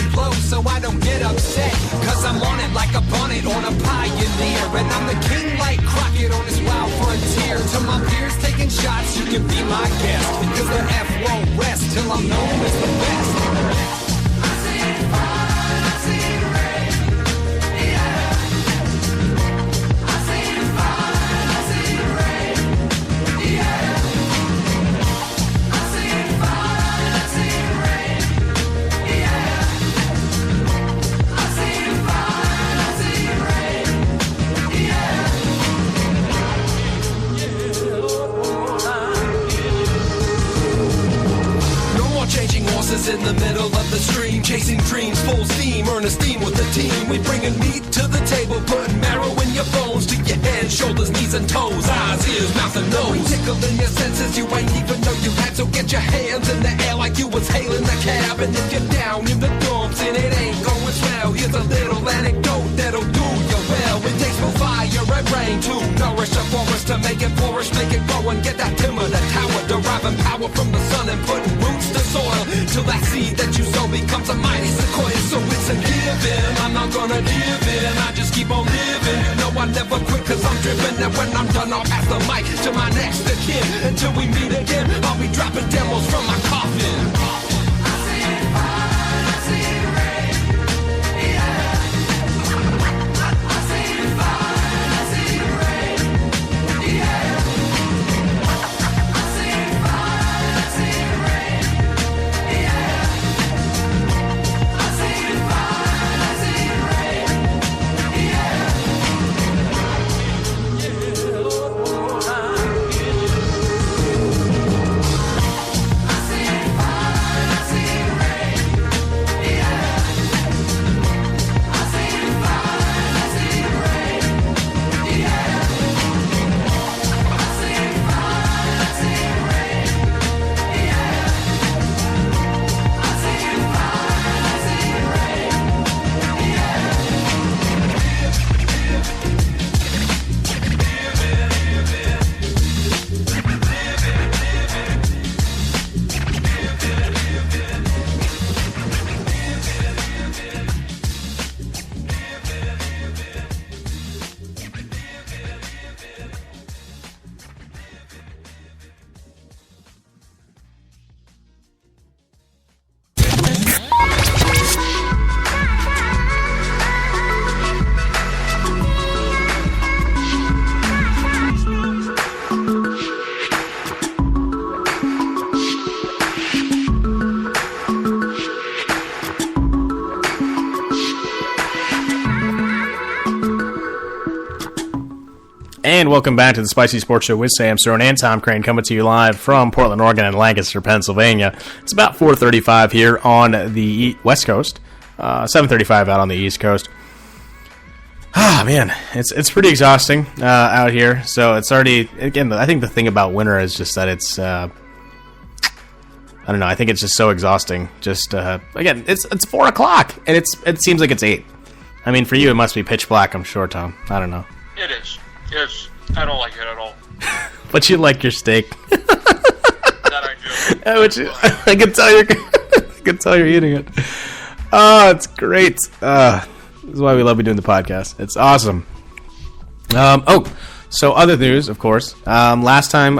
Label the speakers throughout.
Speaker 1: and blow so I don't get upset. Cause I'm on it like a bonnet on a pioneer. And I'm the king like Crockett on his wild frontier. To my peers taking shots, you can be my guest. Cause the F won't rest till I'm known as the best. I see fire, I see rain, yeah. I see fire, I see rain, yeah. I see fire, I see rain, yeah. I see fire, I see rain, yeah. No more changing horses in the middle of the stream, chasing dreams full steam, earn esteem with the team. We bringing meat to the table, putting marrow in your bones, to your head, shoulders, knees and toes, eyes, ears, mouth and nose. We tickle in your senses you ain't even know you had, so get your hands in the air like you was hailing the cab. And if you're down in the dumps and it ain't going swell, here's a little anecdote that'll do you well. It takes more fire and rain to nourish a forest, to make it flourish, make it grow and get that timber, that tower, deriving power from the sun and putting roots to soil, till that seed that you sow becomes a mighty sequoia. So it's a given, I'm not gonna give in, I just keep on living. No, I never quit cause I'm driven, and when I'm done I'll pass the mic to my next of kin. Until we meet again, I'll be dropping demos from my coffin. I see fire, I see rain, yeah. I see fire, I see rain, yeah. I see fire, I see rain, yeah. I see fire, I see rain, yeah. I see fire, I see rain, yeah. I see fire, I see rain, yeah. I see fire, I see rain, yeah. I see fire, I see
Speaker 2: And welcome back to the Spicy Sports Show with Sam Stone and Tom Crane, coming to you live from Portland, Oregon and Lancaster, Pennsylvania. It's about 4:35 here on the West Coast, 7:35 out on the East Coast. Ah, man, it's pretty exhausting out here. So it's already, again, I think the thing about winter is just that it's, I don't know, I think it's just so exhausting. Just, again, it's 4 o'clock, and it seems like it's 8. I mean, for you, it must be pitch black, I'm sure, Tom. I don't know.
Speaker 3: It is. Yes, I don't like it at all.
Speaker 2: But you like your steak.
Speaker 3: That I do.
Speaker 2: Which I can tell you're eating it. Oh, it's great. This is why we love doing the podcast. It's awesome. So other news, of course. Last time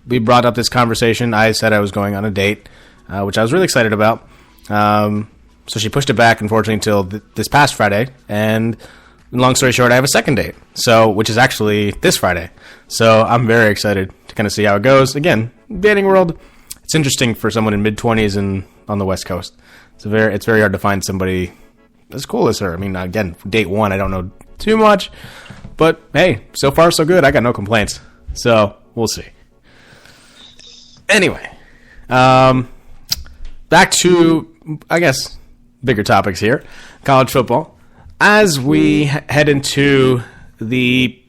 Speaker 2: we brought up this conversation, I said I was going on a date, which I was really excited about. So she pushed it back, unfortunately, until this past Friday, and long story short, I have a second date, which is actually this Friday. So I'm very excited to kind of see how it goes. Again, dating world, it's interesting for someone in mid-20s and on the West Coast. It's very hard to find somebody as cool as her. I mean, again, date one, I don't know too much, but hey, so far so good. I got no complaints. So we'll see. Anyway, back to, I guess, bigger topics here. College football. As we head into I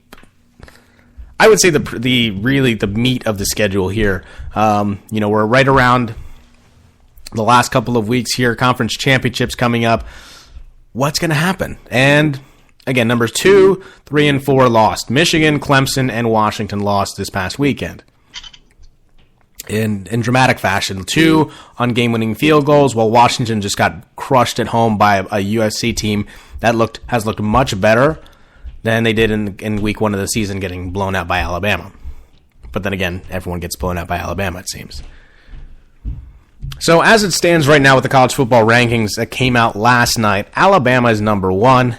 Speaker 2: would say the meat of the schedule here. We're right around the last couple of weeks here. Conference championships coming up. What's going to happen? And again, numbers 2, 3, and 4 lost. Michigan, Clemson, and Washington lost this past weekend. in dramatic fashion. 2 on game-winning field goals, while Washington just got crushed at home by a USC team that has looked much better than they did in week 1 of the season, getting blown out by Alabama. But then again, everyone gets blown out by Alabama, it seems. So as it stands right now with the college football rankings that came out last night, Alabama is number 1.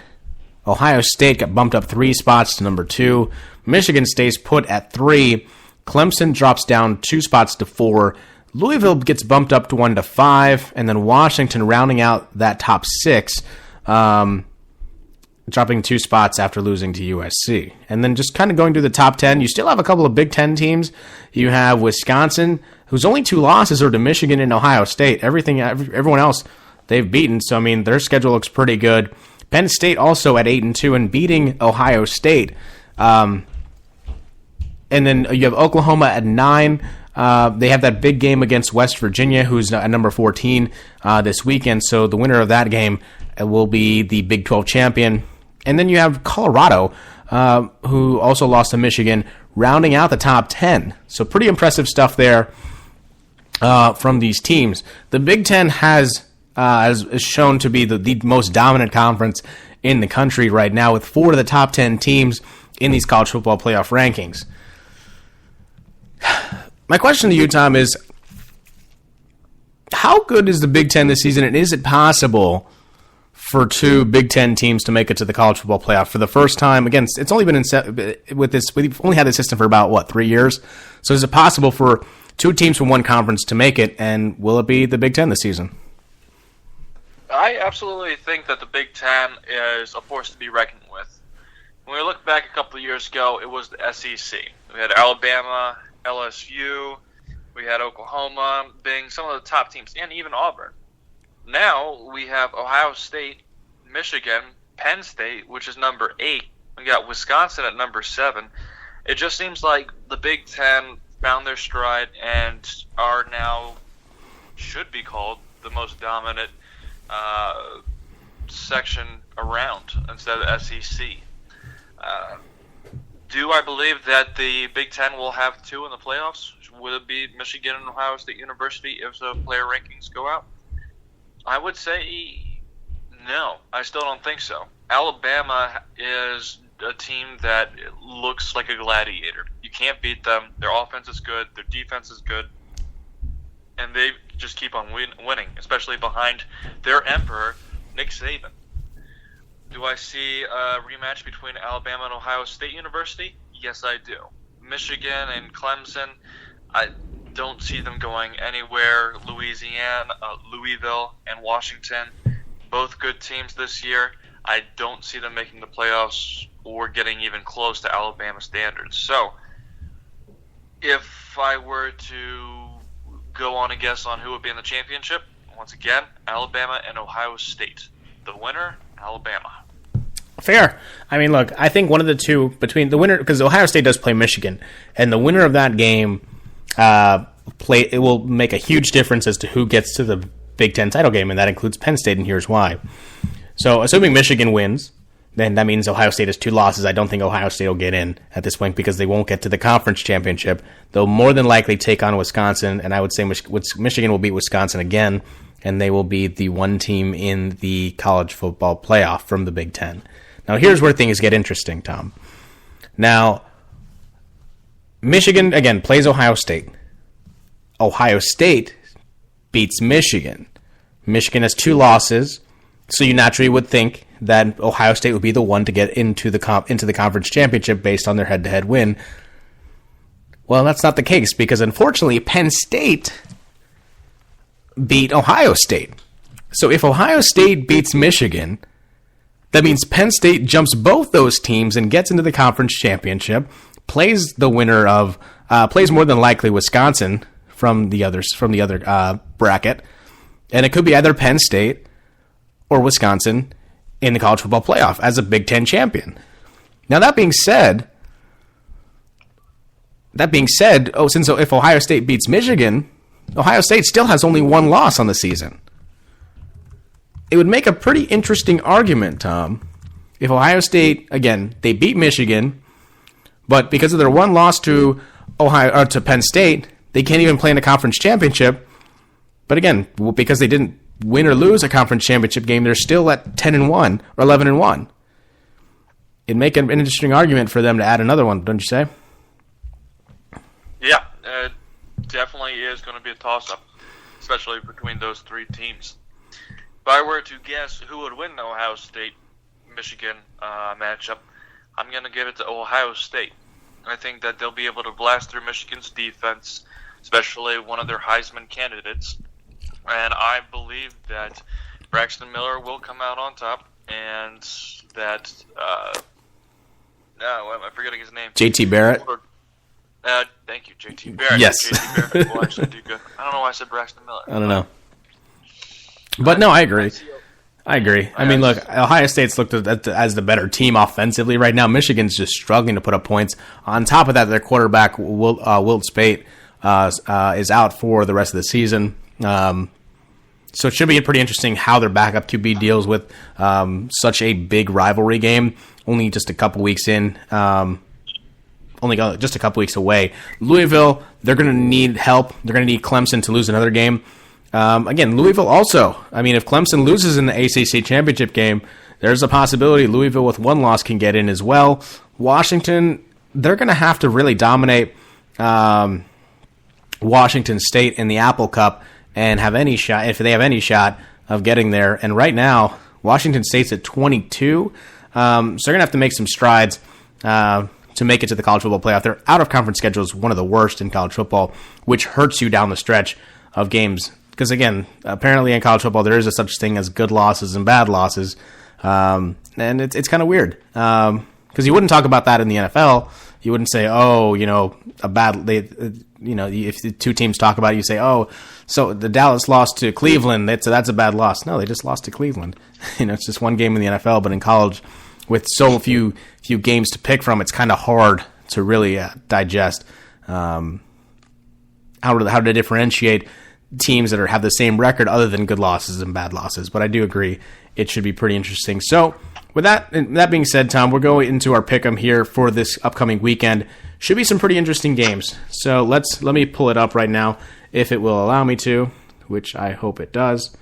Speaker 2: Ohio State got bumped up 3 spots to number 2. Michigan stays put at 3. Clemson drops down 2 spots to 4. Louisville gets bumped up to 1 to 5. And then Washington rounding out that top 6, dropping 2 spots after losing to USC. And then just kind of going through the top 10, you still have a couple of Big Ten teams. You have Wisconsin, whose only 2 losses are to Michigan and Ohio State. Everyone else they've beaten, so I mean their schedule looks pretty good. Penn State also at 8-2 and beating Ohio State. And then you have Oklahoma at 9. They have that big game against West Virginia, who's at number 14 this weekend. So the winner of that game will be the Big 12 champion. And then you have Colorado, who also lost to Michigan, rounding out the top 10. So pretty impressive stuff there from these teams. The Big Ten has shown to be the most dominant conference in the country right now, with 4 of the top 10 teams in these college football playoff rankings. My question to you, Tom, is how good is the Big Ten this season, and is it possible for 2 Big Ten teams to make it to the college football playoff for the first time? Again, it's only been we've only had this system for about 3 years. So is it possible for 2 teams from one conference to make it, and will it be the Big Ten this season?
Speaker 3: I absolutely think that the Big Ten is a force to be reckoned with. When we look back a couple of years ago, it was the SEC. We had Alabama, LSU, we had Oklahoma being some of the top teams, and even Auburn. Now we have Ohio State, Michigan, Penn State, which is number 8. We got Wisconsin at number 7. It just seems like the Big Ten found their stride and are now, should be called, the most dominant section around instead of SEC. Do I believe that the Big Ten will have 2 in the playoffs? Will it be Michigan and Ohio State University if the player rankings go out? I would say no. I still don't think so. Alabama is a team that looks like a gladiator. You can't beat them. Their offense is good. Their defense is good. And they just keep on winning, especially behind their emperor, Nick Saban. Do I see a rematch between Alabama and Ohio State University? Yes, I do. Michigan and Clemson, I don't see them going anywhere. Louisville, and Washington, both good teams this year. I don't see them making the playoffs or getting even close to Alabama standards. So, if I were to go on a guess on who would be in the championship, once again, Alabama and Ohio State. The winner, Alabama.
Speaker 2: Fair. I mean, look, I think one of the two between the winner, because Ohio State does play Michigan, and the winner of that game it will make a huge difference as to who gets to the Big Ten title game, and that includes Penn State, and here's why. So, assuming Michigan wins, then that means Ohio State has 2 losses. I don't think Ohio State will get in at this point because they won't get to the conference championship. They'll more than likely take on Wisconsin, and I would say Michigan will beat Wisconsin again, and they will be the one team in the college football playoff from the Big Ten. Now, here's where things get interesting, Tom. Now, Michigan, again, plays Ohio State. Ohio State beats Michigan. Michigan has 2 losses, so you naturally would think that Ohio State would be the one to get into the conference championship based on their head-to-head win. Well, that's not the case because, unfortunately, Penn State beat Ohio State. So if Ohio State beats Michigan, that means Penn State jumps both those teams and gets into the conference championship, plays the winner of, plays more than likely Wisconsin from the other bracket, and it could be either Penn State or Wisconsin in the college football playoff as a Big Ten champion. Now, that being said, if Ohio State beats Michigan, Ohio State still has only 1 loss on the season. It would make a pretty interesting argument, Tom, if Ohio State, again, they beat Michigan, but because of their 1 loss to Penn State, They can't even play in a conference championship. But again, because they didn't win or lose a conference championship game, they're still at 10-1 or 11-1. It'd make an interesting argument for them to add another one, don't you say?
Speaker 3: Yeah, it definitely is going to be a toss-up, especially between those three teams. If I were to guess who would win the Ohio State-Michigan matchup, I'm going to give it to Ohio State. I think that they'll be able to blast through Michigan's defense, especially one of their Heisman candidates. And I believe that Braxton Miller will come out on top, and that I'm forgetting his name.
Speaker 2: JT Barrett.
Speaker 3: Thank you, JT Barrett.
Speaker 2: Yes.
Speaker 3: JT Barrett will actually do good. I don't know why I said Braxton Miller.
Speaker 2: I don't know. But no, I agree. I mean, look, Ohio State's looked at as the better team offensively right now. Michigan's just struggling to put up points. On top of that, their quarterback, Wilt Spate, is out for the rest of the season. So it should be pretty interesting how their backup QB deals with such a big rivalry game. Only just a couple weeks in. Just a couple weeks away. Louisville, they're going to need help. They're going to need Clemson to lose another game. Again, Louisville also. I mean, if Clemson loses in the ACC championship game, there's a possibility Louisville with one loss can get in as well. Washington, they're going to have to really dominate Washington State in the Apple Cup and have any shot, if they have any shot of getting there. And right now, Washington State's at 22, so they're going to have to make some strides to make it to the college football playoff. Their out-of-conference schedule is one of the worst in college football, which hurts you down the stretch of games. Because, again, apparently in college football, there is a such thing as good losses and bad losses. And it's kind of weird. Because you wouldn't talk about that in the NFL. You wouldn't say, if the two teams talk about it, you say, so the Dallas lost to Cleveland, that's a bad loss. No, they just lost to Cleveland. It's just one game in the NFL, but in college, with so few games to pick from, it's kind of hard to really digest how to differentiate teams that have the same record other than good losses and bad losses. But I do agree it should be pretty interesting. So with that being said, Tom, we're going into our pick'em here for this upcoming weekend. Should be some pretty interesting games. So let me pull it up right now if it will allow me to, which I hope it does.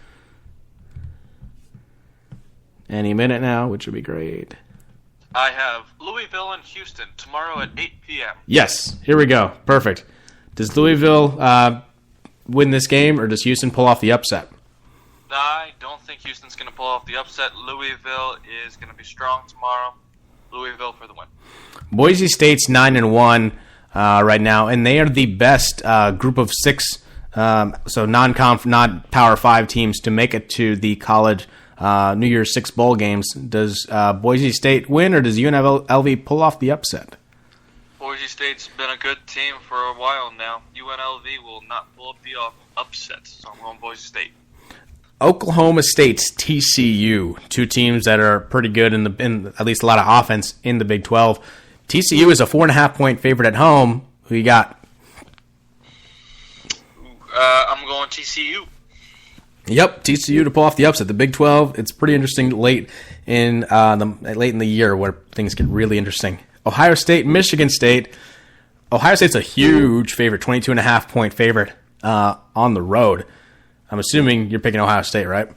Speaker 2: Any minute now, which would be great.
Speaker 3: I have Louisville and Houston tomorrow at 8 p.m.
Speaker 2: Yes, here we go. Perfect. Does Louisville win this game, or does Houston pull off the upset?
Speaker 3: I don't think Houston's going to pull off the upset. Louisville is going to be strong tomorrow. Louisville for the win. Boise
Speaker 2: State's 9-1 right now, and they are the best group of six, so not Power 5 teams to make it to the college New Year's Six bowl games. Does Boise State win, or does UNLV pull off the upset?
Speaker 3: Boise State's been a good team for a while now. UNLV will not pull up the upset, so I'm going Boise State.
Speaker 2: Oklahoma State's TCU, two teams that are pretty good in at least a lot of offense in the Big 12. TCU is a 4.5-point favorite at home. Who you got?
Speaker 3: I'm going TCU.
Speaker 2: Yep, TCU to pull off the upset. The Big 12, it's pretty interesting late in the year where things get really interesting. Ohio State, Michigan State. Ohio State's a huge favorite, 22.5-point favorite on the road. I'm assuming you're picking Ohio State, right?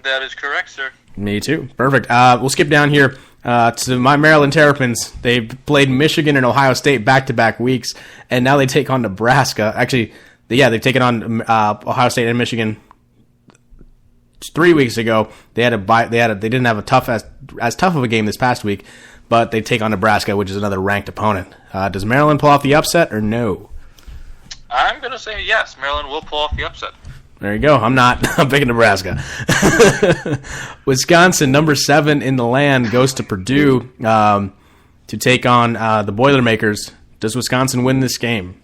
Speaker 3: That is correct, sir.
Speaker 2: Me too. Perfect. We'll skip down here to my Maryland Terrapins. They've played Michigan and Ohio State back-to-back weeks, and now they take on Nebraska. Actually, they've taken on Ohio State and Michigan 3 weeks ago. They didn't have as tough of a game this past week, but they take on Nebraska, which is another ranked opponent. Does Maryland pull off the upset or no?
Speaker 3: I'm going to say yes. Maryland will pull off the upset.
Speaker 2: There you go. I'm not. I'm picking Nebraska. Wisconsin, number 7 in the land, goes to Purdue to take on the Boilermakers. Does Wisconsin win this game?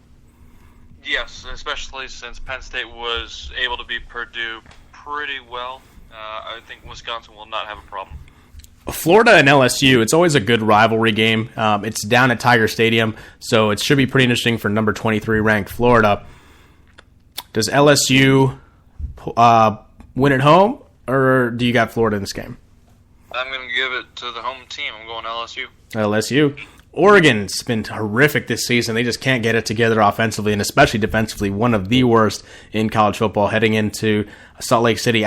Speaker 3: Yes, especially since Penn State was able to beat Purdue pretty well. I think Wisconsin will not have a problem.
Speaker 2: Florida and LSU, it's always a good rivalry game. It's down at Tiger Stadium, so it should be pretty interesting for number 23 ranked Florida. Does LSU win at home, or do you got Florida in this game?
Speaker 3: I'm going to give it to the home team. I'm going LSU.
Speaker 2: LSU. Oregon's been horrific this season. They just can't get it together offensively and especially defensively. One of the worst in college football heading into Salt Lake City.